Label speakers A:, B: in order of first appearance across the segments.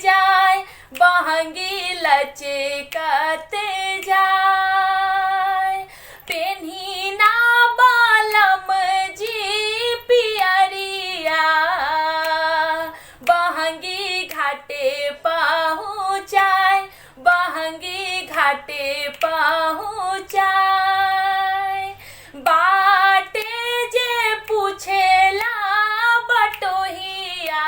A: जाए बहंगी लचकते जाए। पेन्ही ना बालम जी पियरिया बहंगी घाटे पहुँचाए बहंगी घाटे पहुँचाए। बाटे जे पूछेला बटोहिया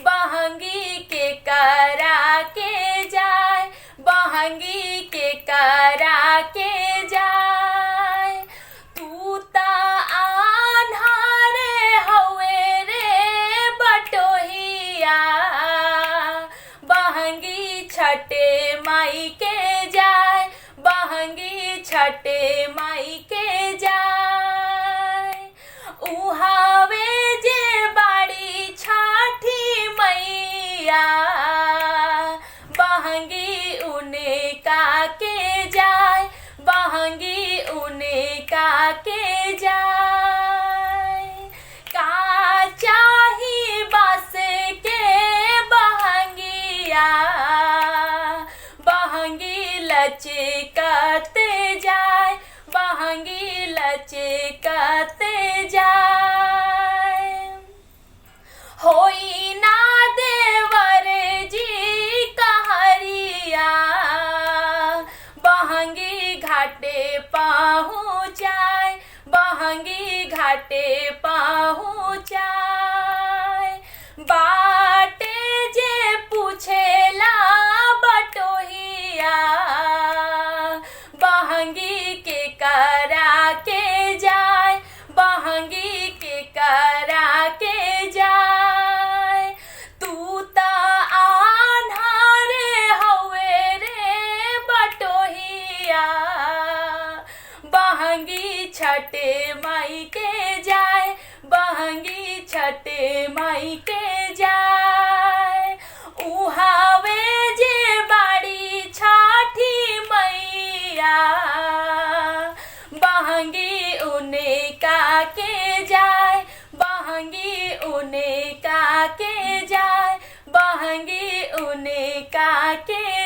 A: बहंगी के करा के जाए बहंगी के करा के जाए। तू ता आन्हारे हवे रे बटोहिया बहंगी छठे माई के जाए बहंगी छठे माई के जाए। उहावे जे बाड़ी छठी मैया बहंगी उने का के जाए बहंगी उने का के जाए। का चाही बास के बहंगिया बहंगी लचकते जाए बहंगी लचकते जाए। होई ना देवर जी कहरिया बहंगी घाटे पहुँचाए बहंगी घाटे पहुँचाए। बाटे जे पूछेला बटोहिया बहंगी के करा के जाए बहंगी के करा के जाए। तू ता आन्हारे हवे रे बटोहिया बहंगी छठे माई के जाए बहंगी छठे माई के जाए। उहावे जे बाड़ी छठी मैया बहंगी उने का के जाए बहंगी उने का के जाए बहंगी उने का के